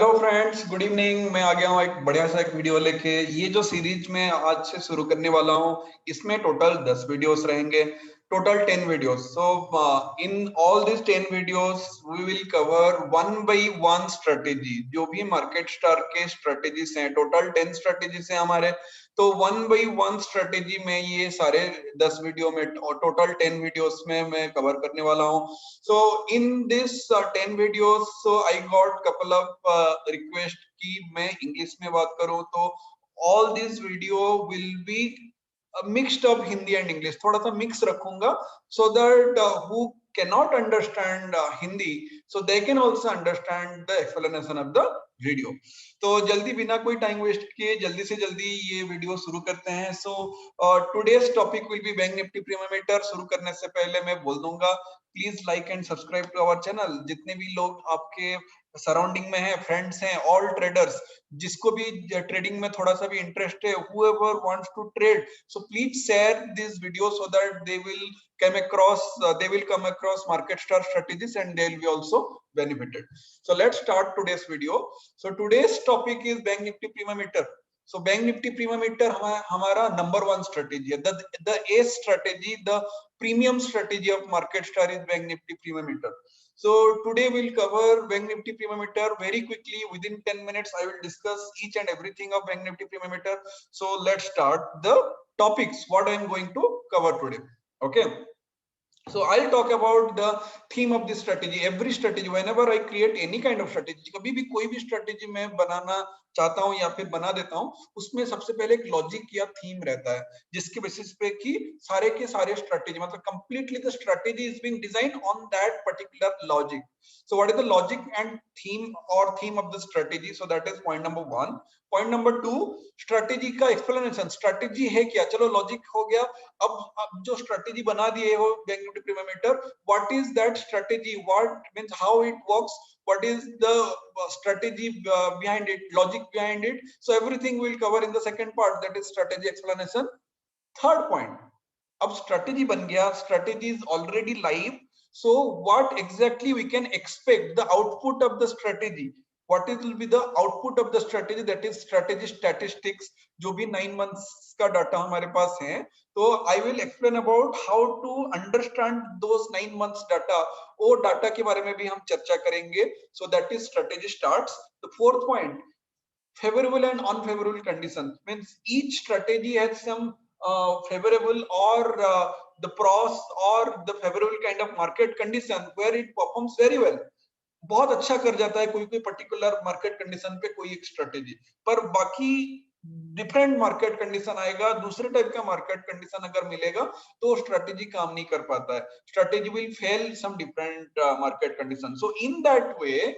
Hello friends, good evening. मैं आ गया हूँ एक बढ़िया सा एक वीडियो लेके। ये जो सीरीज मैं आज से शुरू करने वाला हूँ, इसमें टोटल 10 वीडियोस रहेंगे, total 10 videos. So in all this 10 videos we will cover one by one strategy. जो भी मार्केट स्टार के स्ट्रेटेजीज हैं, टोटल 10 स्ट्रेटेजीज हैं हमारे, तो वन बाय वन स्ट्रेटेजी में ये सारे 10 वीडियो में और टोटल 10 वीडियोस में मैं कवर करने वाला हूँ। So in this 10 videos, so I got couple of request कि मैं इंग्लिश में बात करूं, तो all this video will be mixed up Hindi and English, थोड़ा सा मिक्स रखूंगा so that who cannot understand Hindi, so they can also understand the explanation of the video. तो जल्दी बिना कोई टाइम वेस्ट किए जल्दी से जल्दी ये वीडियो शुरू करते हैं। So today's topic will be bank Nifty premium meter. शुरू करने से पहले मैं बोल दूंगा, please like and subscribe to our channel. जितने भी लोग आपके सराउंडिंग में हैं, फ्रेंड्स हैं, ऑल ट्रेडर्स, जिसको भी ट्रेडिंग में थोड़ा सा भी इंटरेस्ट है, whoever wants to trade, so please share this video so that they will come across market star strategies and they will be also benefited. So let's start today's video. So today's topic is bank nifty premium meter. So bank nifty premium meter हमारा number one strategy है, the A strategy, the premium strategy of market star is bank nifty premium meter. So today we'll cover bank nifty premium meter very quickly. Within 10 minutes I will discuss each and everything of bank nifty premium meter. So let's start the topics what I am going to cover today. Okay, so I'll talk about the theme of this strategy. Every strategy, whenever I create any kind of strategy, कभी भी कोई भी strategy मैं बनाना चाहता हूं या फिर बना देता हूं, उसमें सबसे पहले एक लॉजिक या थीम रहता है, जिसके बेसिस पे कि सारे के सारे स्ट्रेटेजी, मतलब completely the strategy is being design on that particular logic. So what is the logic and theme of the strategy? So that is point number 1. Point number 2, strategy का एक्सप्लेनेशन. स्ट्रेटेजी है क्या? चलो logic हो गया. अब जो strategy बना दिए हो bank Nifty premium meter, what is that strategy, what means how it works, what is the strategy behind it, logic behind it. So everything we'll cover in the second part, that is strategy explanation. Third point, अब strategy बन गया, strategy is already live, so what exactly we can expect the output of the strategy, what will be the output of the strategy, that is strategy statistics. जो भी 9 months का data हमारे पास है, तो I will explain about how to understand those 9 months data. वो data के बारे में भी हम चर्चा करेंगे. So that is strategy starts. The fourth point, favorable and unfavorable conditions, means each strategy has some favorable or the pros or the favorable kind of market condition where it performs very well. बहुत अच्छा कर जाता है कोई कोई particular market condition पे कोई एक स्ट्रेटेजी, पर बाकी डिफरेंट मार्केट कंडीशन आएगा, दूसरे टाइप का मार्केट कंडीशन अगर मिलेगा तो स्ट्रेटेजी काम नहीं कर पाता है. Strategy will fail some different market condition. So in that way,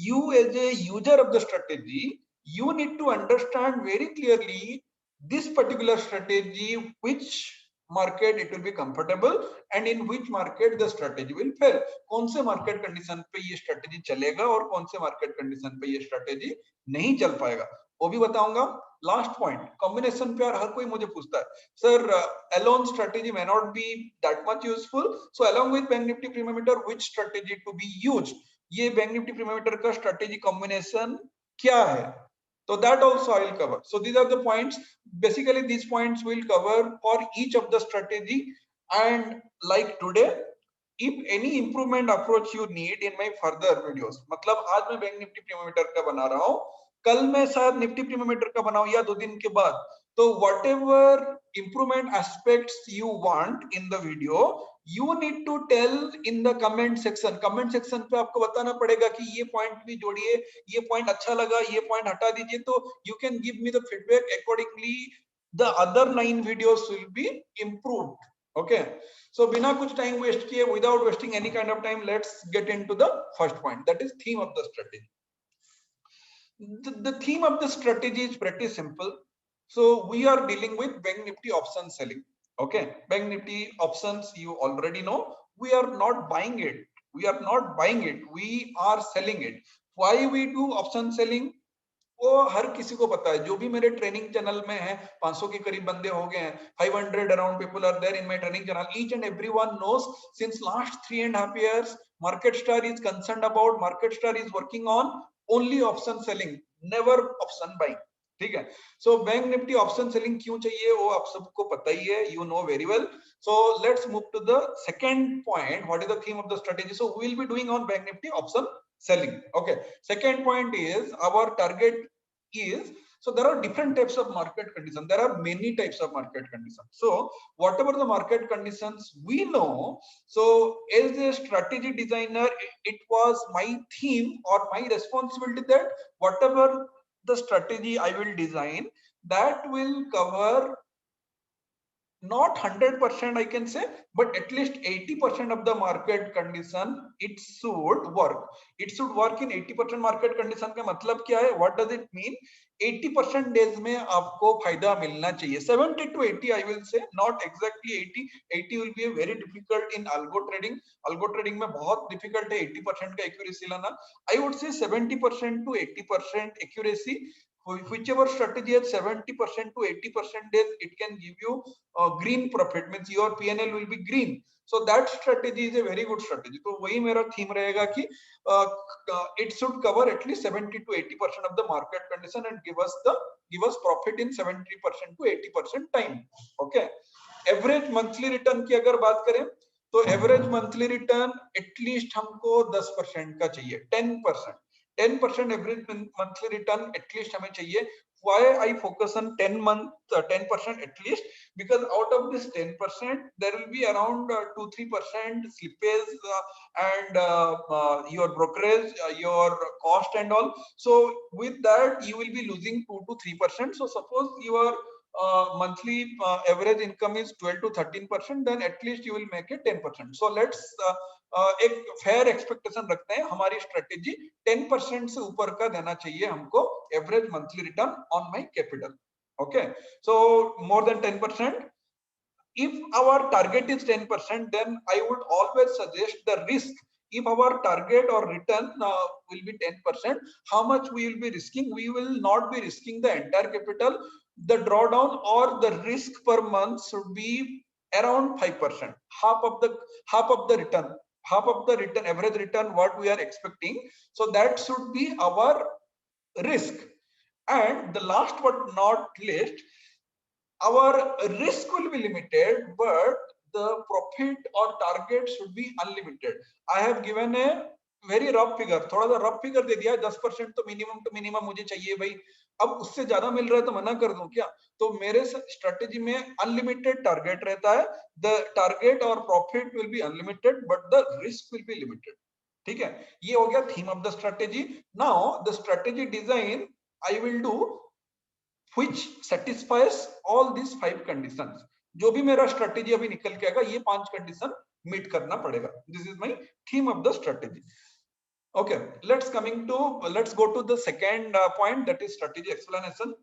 you as a user of the strategy, you need to understand very clearly this particular strategy, which market it will be comfortable and in which market the strategy will fail. कौन से market condition पे ये strategy चलेगा और कौन से market condition पे ये स्ट्रेटेजी नहीं चल पाएगा, वो भी बताऊंगा. लास्ट पॉइंट, कॉम्बिनेशन पे. और हर कोई मुझे पूछता है, sir alone strategy may not be that much useful, so along with bank Nifty premium meter which strategy to be used. ये बैंक निफ्टी प्रीमियम मीटर का स्ट्रेटेजी कॉम्बिनेशन क्या है, so that also I will cover. So these are the points. Basically these points will cover for each of the strategy. And like today, if any improvement approach you need in my further videos, मतलब आज मैं bank Nifty premium meter का बना रहा हूँ, कल मैं शायद निफ्टी प्रीमियम मीटर का बनाऊं या 2 दिन के बाद, तो whatever improvement aspects you want in the video, you need to tell in the comment section. comment section पे आपको बताना पड़ेगा कि ये पॉइंट भी जोड़िए, ये पॉइंट अच्छा लगा, ये पॉइंट हटा दीजिए. तो you can give me the feedback accordingly, the other 9 videos will be improved. Okay, so बिना कुछ टाइम वेस्ट किए, without wasting any kind of time, let's get into the first point, that is theme of the strategy. The theme of the strategy is pretty simple. So we are dealing with bank nifty option selling. Okay, bank nifty options, you already know, we are not buying it, we are selling it. Why we do option selling, वो हर किसी को पता है. जो भी मेरे training channel में है, 500 के करीब बंदे हो गए हैं, 500 around people are there in my training channel. Each and everyone knows since last 3.5 years, market star is concerned about, market star is working on only option selling, never option buying. ठीक है. So bank Nifty option selling क्यों चाहिए वो आप सबको पता ही है, you know very well. So let's move to the second point. What is the theme of the strategy? So we will be doing on bank nifty option selling. Okay, second point is our target is, so there are different types of market conditions, there are many types of market conditions. So whatever the market conditions we know, so as a strategy designer, it was my theme or my responsibility that whatever the strategy I will design, that will cover not 100% I can say, but at least 80% of the market condition it should work. It should work in 80% market condition का मतलब क्या है? What does it mean? 80% days में आपको फायदा मिलना चाहिए. 70 to 80 I will say, not exactly 80. 80 will be a very difficult in algo trading. Algo trading में बहुत difficult है 80% का accuracy लाना. I would say 70% to 80% accuracy. Whichever strategy has 70% to 80% days, it can give you green profit, means your PNL will be green. So that strategy is a very good strategy. तो वही मेरा theme रहेगा कि it should cover at least 70 to 80% of the market condition and give us profit in 70% to 80% time. Okay. Average monthly return की अगर बात करें तो average monthly return at least हमको 10% का चाहिए, 10% average monthly return at least हमें चाहिए. Why I focus on 10% at least? Because out of this 10%, there will be around 2-3% slippage and your brokerage, your cost and all. So with that, you will be losing 2 to 3%. So suppose your monthly average income is 12 to 13%, then at least you will make it 10%. So let's एक fair expectation रखते हैं, हमारी strategy 10% से ऊपर का देना चाहिए हमको average monthly return on my capital. Okay, so more than 10%. If our target is 10%, then I would always suggest the risk. If our target or return will be 10%, how much we will be risking? We will not be risking the entire capital. The drawdown or the risk per month should be around 5%, half of the return. Half of the return, average return, what we are expecting. So that should be our risk. And the last but not least, our risk will be limited, but the profit or target should be unlimited. I have given a very rough figure, थोड़ा सा rough figure दे दिया, 10% तो minimum मुझे चाहिए भाई. अब उससे ज्यादा मिल रहा है तो मना कर दूं क्या? तो मेरे स्ट्रेटेजी में अनलिमिटेड टारगेट रहता है. द टारगेट और profit will be unlimited, but the risk will be limited. ठीक है, ये हो गया theme of the strategy. Now the strategy design I will do which satisfies all these 5 conditions. जो भी मेरा स्ट्रेटेजी अभी निकल के आएगा, ये 5 कंडीशन मीट करना पड़ेगा. This is my theme of the strategy. Okay, let's go to the second point, that is strategy explanation.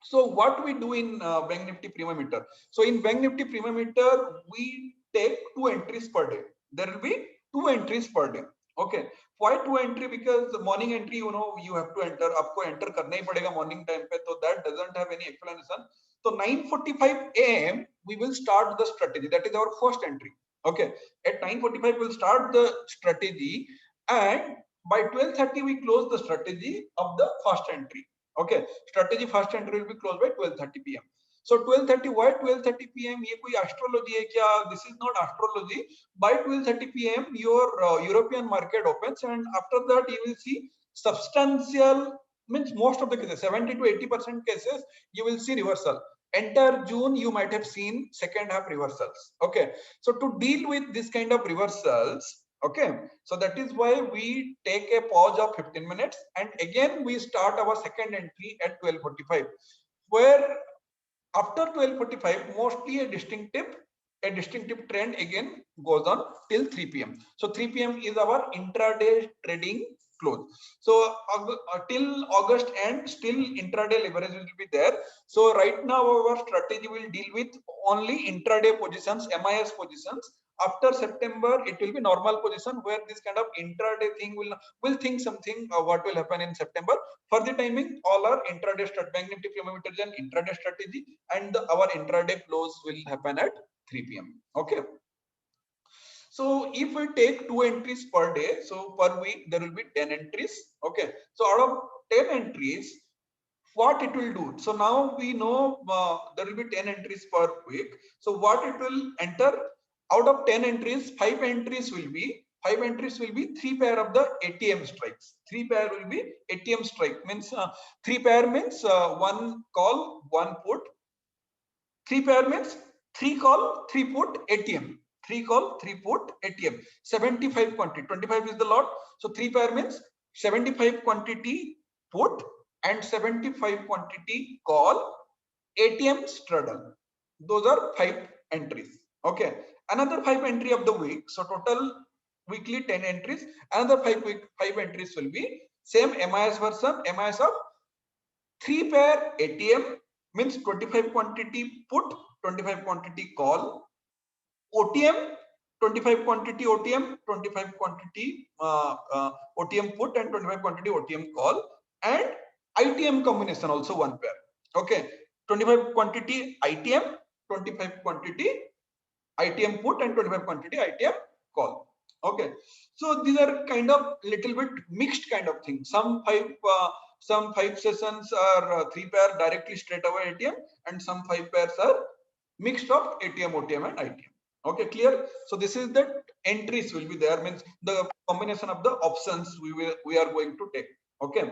So what we do in Bank Nifty Premium Meter? So in Bank Nifty Premium Meter, we take 2 entries per day. There will be 2 entries per day. Okay, why 2 entry? Because the morning entry, you know, you have to enter, आपको enter करना ही पड़ेगा morning time पे, तो that doesn't have any explanation. So 9:45 AM we will start the strategy. That is our first entry. Okay, at 9:45 we'll start the strategy, and by 12:30 we close the strategy of the first entry. Okay, strategy first entry will be closed by 12:30 PM. So 12:30, why 12:30 PM? ये कोई astrology है क्या? This is not astrology. By 12:30 PM your European market opens, and after that you will see substantial, means most of the cases, 70 to 80% cases, you will see reversal. Entire June you might have seen second half reversals. Okay, so to deal with this kind of reversals, okay, so that is why we take a pause of 15 minutes, and again we start our second entry at 12:45, where after 12:45 mostly a distinctive trend again goes on till 3 PM. So 3 PM is our intraday trading close. So till August end, still intraday leverage will be there. So right now our strategy will deal with only intraday positions, MIS positions. After September it will be normal position, where this kind of intraday thing will think something what will happen in September. For the timing, all our intraday Bank Nifty Premium Meter and intraday strategy, and our intraday close will happen at 3 PM. Okay, So if we take 2 entries per day, so per week there will be 10 entries. Okay, so out of 10 entries, what it will do? So now we know there will be 10 entries per week. So what it will enter, out of 10 entries, 5 entries will be 3 pair of the ATM strikes. 3 pair will be ATM strike, means 3 pair means 1 call 1 put. 3 pair means 3 call 3 put ATM. 3 call 3 put ATM. 75 quantity, 25 is the lot. So 3 pair means 75 quantity put and 75 quantity call ATM straddle. Those are 5 entries. Okay. Another 5 entry of the week. So total weekly 10 entries. Another 5 entries will be same MIS version. MIS of 3 pair ATM means 25 quantity put, 25 quantity call. OTM 25 quantity OTM, 25 quantity OTM put and 25 quantity OTM call, and ITM combination also 1 pair. Okay, 25 quantity ITM, 25 quantity ITM put and 25 quantity ITM call. Okay, so these are kind of little bit mixed kind of thing. Some five sessions are 3 pair directly straight away ATM, and some 5 pairs are mixed of ATM, OTM and ITM. Okay, clear? So this is the entries will be there, means the combination of the options we are going to take. Okay,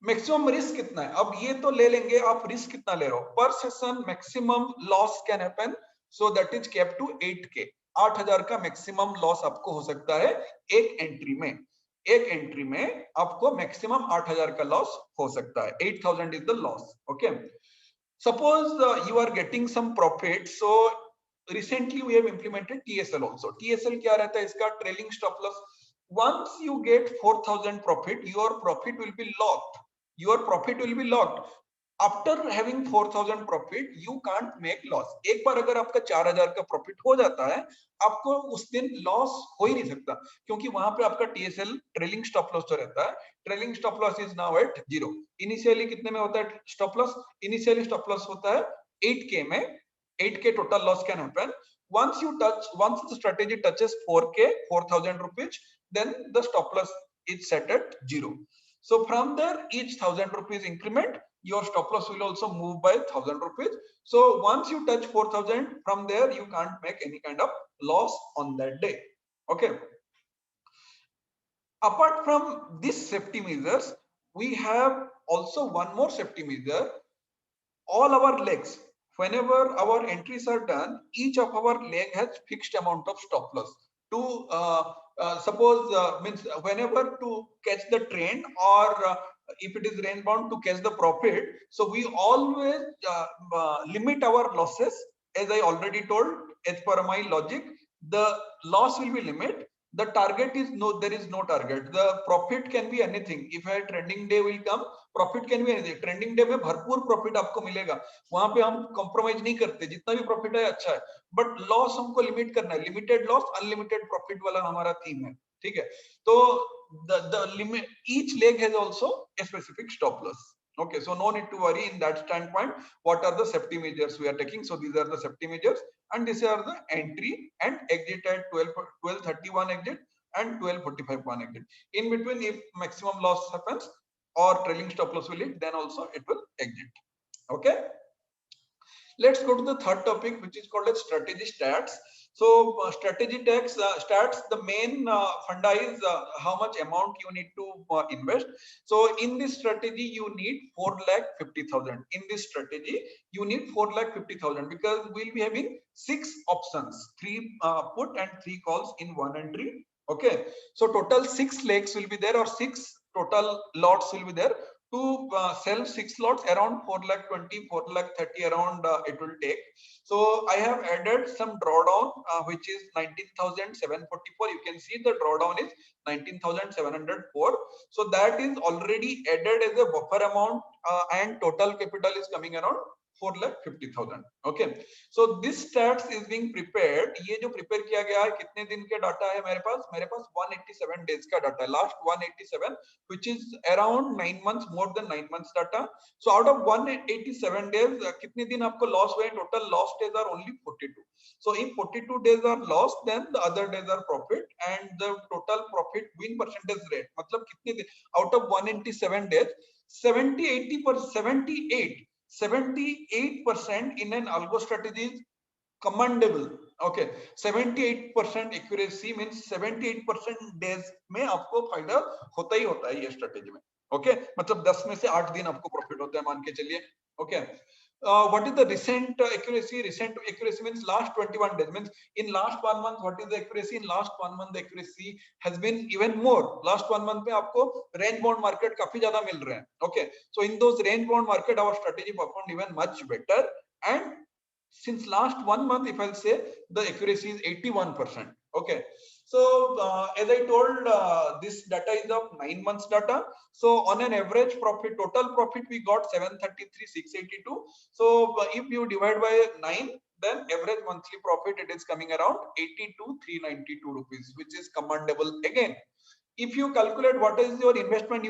maximum risk कितना है? अब ये तो ले लेंगे, आप risk कितना ले रहे हो पर session? Maximum loss can happen, so that is kept to 8K. 8000 का मैक्सिमम लॉस आपको हो सकता है एक एंट्री में. एक एंट्री में आपको मैक्सिमम 8000 का लॉस हो सकता है. 8000 is the loss. Okay, suppose you are getting some profit. So recently we have implemented TSL also. TSL क्या रहता है इसका? Trailing stop loss. Once you get 4000 profit, your profit will be locked. Your profit will be locked. After having 4000 profit, you can't make loss. एक बार अगर आपका 4000 का profit हो जाता है, आपको उस दिन लॉस हो ही नहीं सकता, क्योंकि वहां पे आपका TSL ट्रेलिंग स्टॉप लॉस तो रहता है. Trailing stop loss is now at 0. Initially कितने में होता है stop loss? Initially stop loss होता है 8K में. 8K total loss can happen. Once the strategy touches 4K, 4000 rupees, then the stop loss is set at 0. So from there, each 1000 rupees increment, your stop loss will also move by 1000 rupees. So once you touch 4000, from there you can't make any kind of loss on that day. Okay. Apart from these safety measures, we have also one more safety measure. All our legs, whenever our entries are done, each of our leg has fixed amount of stop loss to suppose means whenever to catch the trend, or if it is range bound to catch the profit. So we always limit our losses. As I already told, as per my logic, the loss will be limit. The target is no, there is no target. The profit can be anything. If a trending day will come, profit can be anything. Trending day में भरपूर profit आपको मिलेगा, वहां पे हम compromise नहीं करते. जितना भी प्रॉफिट है अच्छा है, बट लॉस हमको लिमिट करना है. लिमिटेड लॉस अनलिमिटेड प्रॉफिट वाला हमारा थीम है. ठीक है, तो the limit, each leg has also a specific stop loss. Okay, so no need to worry in that standpoint. What are the safety measures we are taking? So these are the safety measures, and these are the entry and exit at 12:31 exit and 12:45 one exit. In between, if maximum loss happens or trailing stop loss will hit, then also it will exit. Okay, let's go to the third topic, which is called as strategy stats. So strategy stats, the main funda is how much amount you need to invest. So in this strategy you need 4,50,000. In this strategy you need 4,50,000, because we'll be having 6 options, 3 put and 3 calls in one entry. Okay, so total 6 legs will be there, or 6 total lots will be there. To sell 6 lots, around 4,20,000, 4,30,000 around it will take. So I have added some drawdown, which is 19,744. You can see the drawdown is 19,704. So that is already added as a buffer amount, and total capital is coming around 4,50,000. Okay, so this stats is being prepared. ये जो prepare किया गया है, कितने दिन के data है मेरे पास 187 days का डाटा है, last 187, which is around 9 months, more than 9 months data. So out of 187 days, कितने दिन आपको loss हुए? Total loss days are only 42. So if 42 days are lost, then the other days are profit, and the total profit win percentage rate, मतलब कितने दिन out of 187 days, 78% in an algo strategy is commendable. Okay, 78% accuracy means 78% days में आपको फायदा होता ही होता है ये स्ट्रेटेजी में. Okay, मतलब 10 में से 8 दिन आपको प्रॉफिट होता है मान के चलिए. Okay, what is the recent accuracy? Recent accuracy means last 21 days, means in last 1 month what is the accuracy? In last 1 month the accuracy has been even more. Last 1 month में आपको range bound market काफी ज्यादा मिल रहे हैं. Okay, so in those range bound market our strategy performed even much better, and since last 1 month, if I'll say, the accuracy is 81%. Okay, so as I told, this data is of 9 months data. So on an average profit, total profit we got 733,682. So if you divide by 9, then average monthly profit it is coming around 82,392 rupees, which is commendable again. If you calculate what is your investment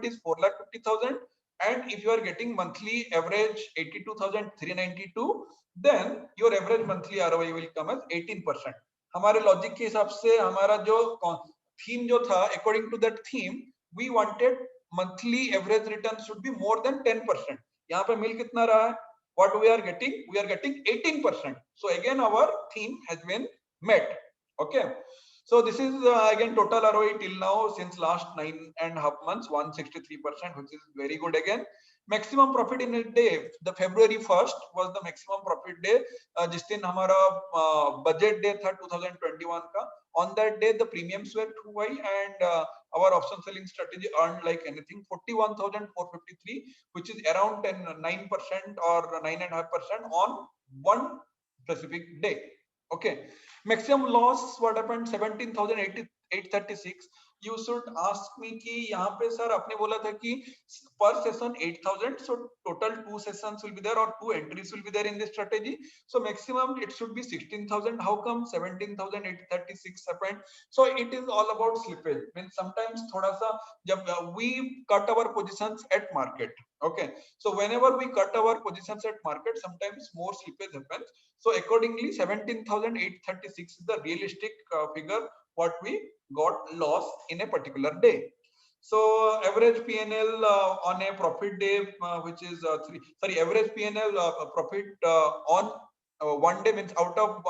is 4,50,000, and if you are getting monthly average 82,392, then your average monthly ROI will come as 18%. हमारे logic के हिसाब से हमारा जो theme जो था, according to that theme, we wanted monthly average return should be more than 10%. यहाँ पे मिल कितना रहा है? What we are getting? We are getting 18%. So again our theme has been met. Okay. So this is again total ROE till now since last 9.5 months, 163%, which is very good again. Maximum profit in a day, the February 1st was the maximum profit day, जिस दिन हमारा budget day था 2021 का. On that day the premiums were too high, and our option selling strategy earned like anything 41,453, which is around 9% or 9.5% on one specific day. Okay, maximum loss what happened 17,836. You should ask me कि यहाँ पे sir आपने बोला था कि per session 8,000, so total 2 sessions will be there or 2 entries will be there in this strategy. So maximum it should be 16,000. How come 17,836 happened? So it is all about slippage. Means sometimes थोड़ा सा जब we cut our positions at market. Okay, so whenever we cut our positions at market, sometimes more slippage happens. So accordingly 17,836 is the realistic figure what we got loss in a particular day. So average PNL on a profit day, which is average PNL profit on 1 day, means out of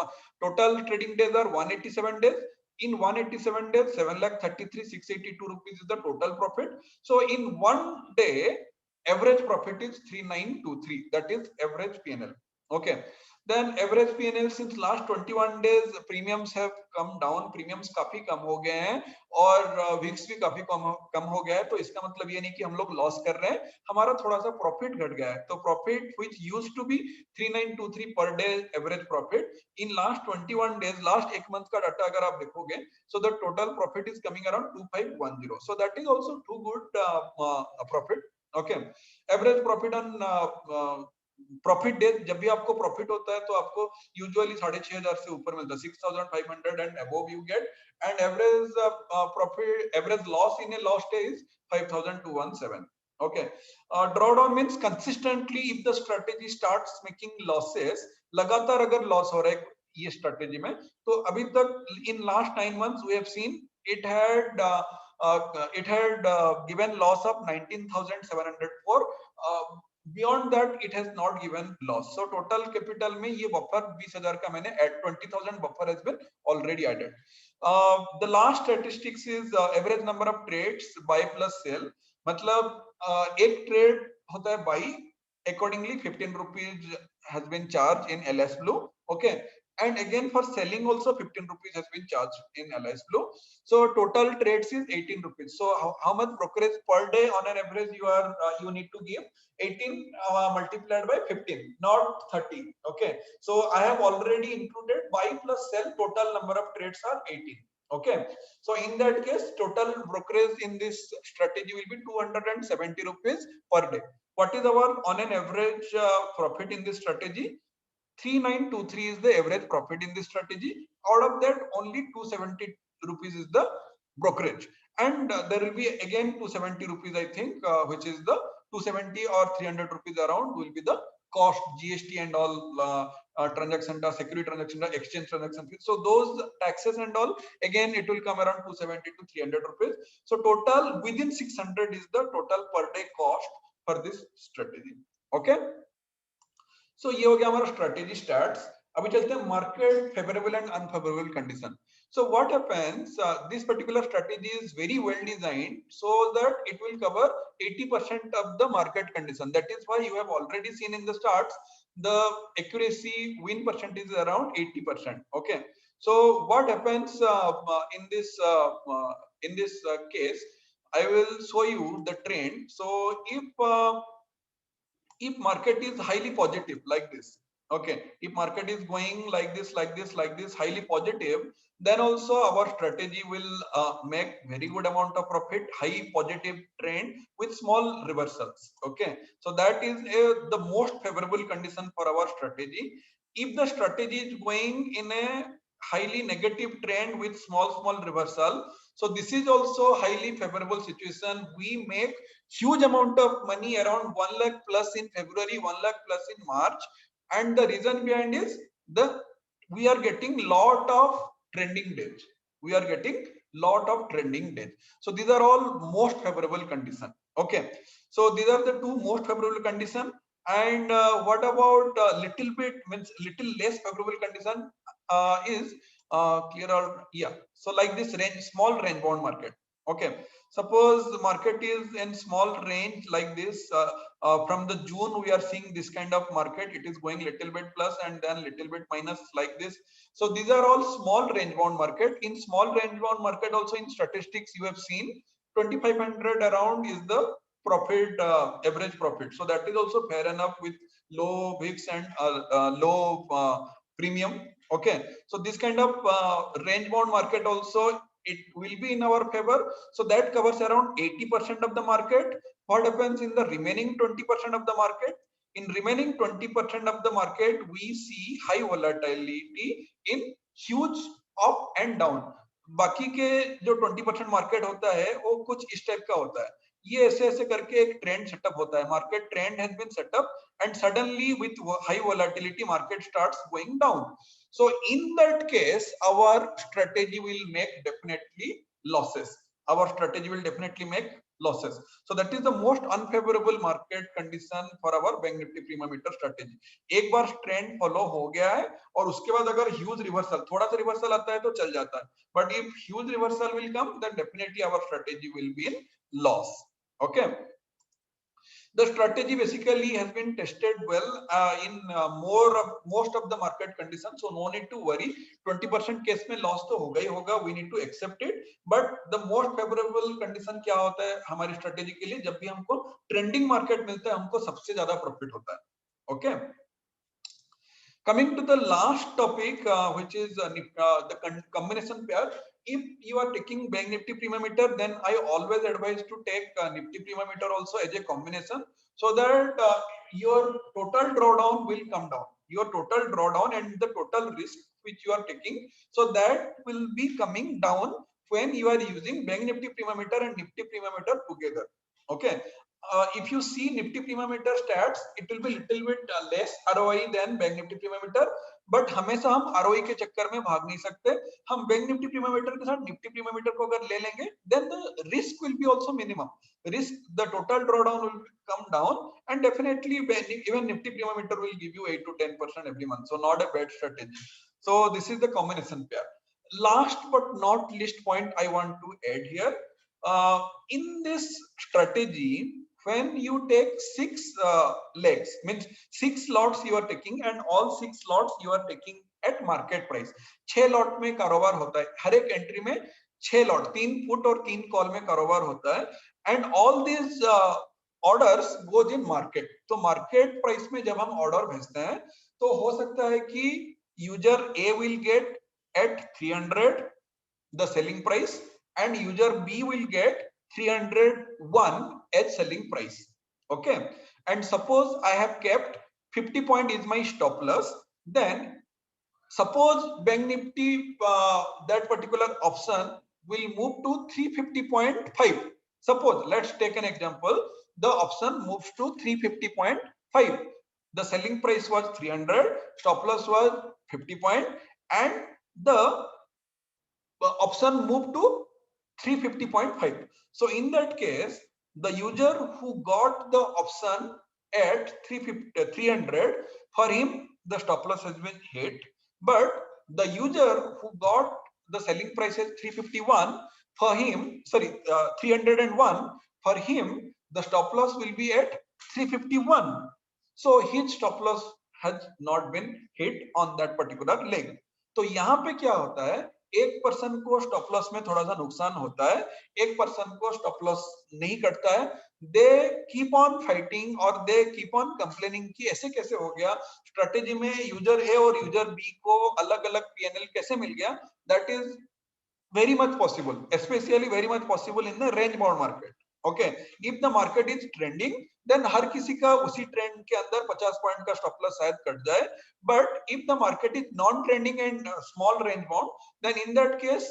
total trading days are 187 days. In 187 days, 7,33,682 rupees is the total profit. So in 1 day, average profit is 3,923. That is average PNL. Okay. Then average PNL since last 21 days premiums have come down. Premiums काफी कम हो गए हैं और VIX भी काफी कम हो गया है. तो इसका मतलब ये नहीं कि हम लोग लॉस कर रहे हैं, हमारा थोड़ा सा प्रॉफिट घट गया है. तो profit which used to be 3,923 per day average profit, in last 21 days, last एक month का डाटा अगर आप देखोगे, so the total profit is coming around 2,510. So that is also too good profit. Okay, average profit on profit day, जब भी आपको profit होता है तो आपको यूजुअली 6,500 से ऊपर मिलता है, 6,500 and above you get, and average profit, average loss in A loss day is 5,217. Okay, drawdown means consistently if the strategy starts making losses, लगातार अगर लॉस हो रहा है ये स्ट्रेटेजी में, तो अभी तक in last 9 months we have seen it had given loss of 19,704. Beyond that it has not given loss. So total capital में ये buffer 20,000 का मैंने add, 20,000 buffer has been already added. The last statistics is average number of trades buy plus sell. मतलब एक trade होता है buy, accordingly 15 rupees has been charged in Aliceblue. Okay, and again for selling also 15 rupees has been charged in Aliceblue. So total trades is 18 rupees. So how much brokerage per day on an average you need to give? 18 multiplied by 15, not 30. Okay, so I have already included buy plus sell, total number of trades are 18. Okay, so in that case total brokerage in this strategy will be 270 rupees per day. What is our on an average profit in this strategy? 3923 is the average profit in this strategy. Out of that, only 270 rupees is the brokerage, and there will be again 270 rupees, I think, which is the 270 or 300 rupees around will be the cost, GST and all, transaction, security transaction, exchange transaction fees. So those taxes and all, again it will come around 270 to 300 rupees. So total within 600 is the total per day cost for this strategy. Okay, सो ये हो गया हमारा strategy starts. अभी चलते हैं market favourable and unfavourable condition. So what happens, this particular strategy is very well designed so that it will cover 80% of the market condition. That is why you have already seen in the charts the accuracy win percentage is around 80%. Okay, so what happens in this case, I will show you the trend. So if market is highly positive like this, okay, if market is going like this, highly positive, then also our strategy will make very good amount of profit, high positive trend with small reversals. Okay, so that is the most favorable condition for our strategy. If the strategy is going in a highly negative trend with small reversal, so this is also highly favorable situation. We make huge amount of money, around 1 lakh plus in February, 1 lakh plus in March, and the reason behind is we are getting lot of trending days. We are getting lot of trending days. So these are all most favorable condition. Okay, so these are the two most favorable condition. And what about little bit, means little less favorable condition is clear or yeah. So like this range, small range bound market. Okay, suppose the market is in small range like this, from the June we are seeing this kind of market. It is going little bit plus and then little bit minus like this. So these are all small range bound market. In small range bound market also, in statistics you have seen 2500 around is the profit, average profit. So that is also fair enough with low VIX and low premium. Okay, so this kind of range bound market also, it will be in our favor. So that covers around 80% of the market. What happens in the remaining 20% of the market? In remaining 20% of the market, we see high volatility in huge up and down. बाकी के जो 20% market होता है वो कुछ इस type का होता है. ये ऐसे ऐसे करके एक ट्रेंड सेटअप होता है. Market trend has been setup and suddenly with high volatility market starts going down. So in that case, our strategy will make definitely losses. Our strategy will definitely make losses. So that is the most unfavorable market condition for our bank Nifty premium meter strategy. एक बार trend follow हो गया है और उसके बाद अगर huge reversal, थोड़ा सा रिवर्सल आता है तो चल जाता है, but if huge reversal will come, then definitely our strategy will be in loss. Okay, the strategy basically has been tested well in most of the market conditions, so no need to worry. 20% case में loss तो होगा ही होगा, we need to accept it. But the most favorable condition क्या होता है हमारी strategy के लिए? जब भी हमको ट्रेंडिंग मार्केट मिलता है, हमको सबसे ज्यादा प्रॉफिट होता है. Okay, coming to the last topic, which is the combination pair. If you are taking bank nifty premium meter, then I always advise to take nifty premium meter also as a combination, so that your total drawdown will come down. Your total drawdown and the total risk which you are taking, so that will be coming down when you are using bank nifty premium meter and nifty premium meter together. Okay, if you see nifty premium meter stats, it will be little bit less ROI than bank nifty premium meter, but हमेशा हम ROI के चक्कर में भाग नहीं सकते. हम bank Nifty premium metre के साथ निफ्टी प्रीमियम मीटर को अगर ले लेंगे, then the risk will be also minimum. Risk, the total drawdown will come down, and definitely even nifty premium meter will give you 8 to 10% every month. So not a bad strategy. So this is the combination pair. Last but not least point I want to add here, in this strategy, when you take 6 legs, means 6 lots you are taking, and all 6 lots you are taking at market price. 6 lot में कारोबार होता है, हर एक entry में 6 lot, 3 put और 3 call में कारोबार होता है, and all this orders goes in market. तो मार्केट प्राइस में जब हम ऑर्डर भेजते हैं, तो हो सकता है कि user A will get at 300 the selling price, and user B will get 301 as selling price. Okay, and suppose I have kept 50 point is my stop loss, then suppose Bank Nifty that particular option will move to 350.5. Suppose, let's take an example, the option moves to 350.5. The selling price was 300, stop loss was 50 point, and the option moved to 350.5. So in that case, the user who got the option at 300, for him the stop loss has been hit, but the user who got the selling price at 351, for him, sorry, 301, for him the stop loss will be at 351. So his stop loss has not been hit on that particular leg. तो यहाँ पे क्या होता है, एक person को stop loss में थोड़ा सा नुकसान होता है, एक पर्सन को स्टॉप लॉस नहीं कटता है. दे कीप ऑन फाइटिंग और दे कीप ऑन कंप्लेनिंग कि ऐसे कैसे हो गया, स्ट्रेटेजी में यूजर ए और यूजर बी को अलग अलग पीएनएल कैसे मिल गया. That is very much possible, especially very much possible in the range bound market. Okay, if the market is trending, then हर किसी का उसी ट्रेंड के अंदर 50 पॉइंट का स्टॉप लॉस शायद कट जाए. But if the market is non trending and small range bound, then in that case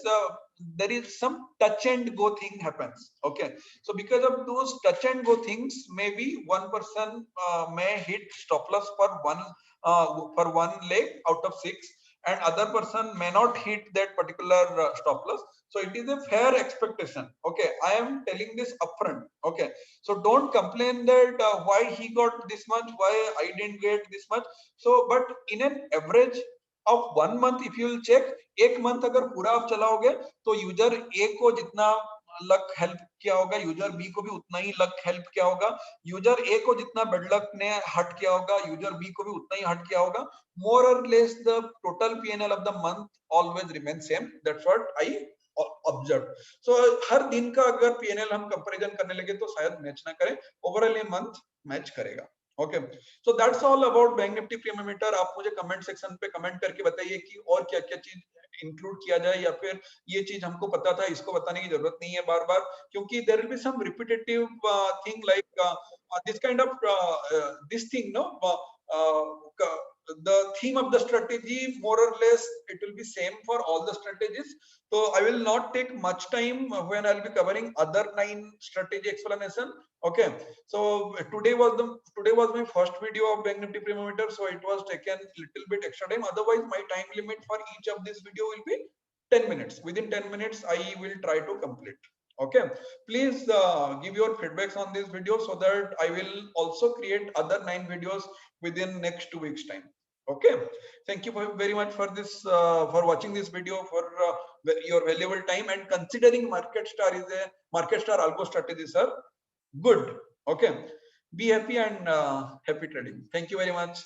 there is some touch and go thing happens. Okay, so because of those touch and go things, maybe one person may hit stop loss for one leg out of 6, and other person may not hit that particular stop loss. So it is a fair expectation. Okay, I am telling this upfront. Okay, so don't complain that why he got this much, why I didn't get this much. So but in an average of 1 month, if you will check, एक month अगर पूरा आप चलाओगे तो user ए को जितना luck help किया होगा, यूजर बी को भी उतना ही लक हेल्प किया होगा, यूजर ए को जितना बेड लक ने हट किया होगा, यूजर बी को भी उतना ही हट किया होगा. More or less the total PNL of the month always remains same. That's what I observed. So हर दिन का अगर PNL हम कंपैरिजन करने लगे तो शायद मैच ना करें, ओवरऑल ये मंथ मैच करेगा. Okay, so that's all about bank Nifty premium meter. आप मुझे कमेंट सेक्शन पे कमेंट करके बताइए कि और क्या क्या चीज इंक्लूड किया जाए, या फिर ये चीज हमको पता था, इसको बताने की जरूरत नहीं है बार बार, क्योंकि there will be some repetitive thing like this kind of this thing, no, the theme of the strategy more or less it will be same for all the strategies. So I will not take much time when I'll be covering other 9 strategy explanation. Okay, so today was my first video of Bank Nifty Premium Meter, so it was taken little bit extra time. Otherwise my time limit for each of this video will be 10 minutes. Within 10 minutes I will try to complete. Okay, please give your feedbacks on this video so that I will also create other 9 videos within next 2 weeks time. Okay, thank you very much for this for watching this video, for your valuable time, and considering market star is a market star algo strategy, sir. Good. Okay, be happy and happy trading. Thank you very much.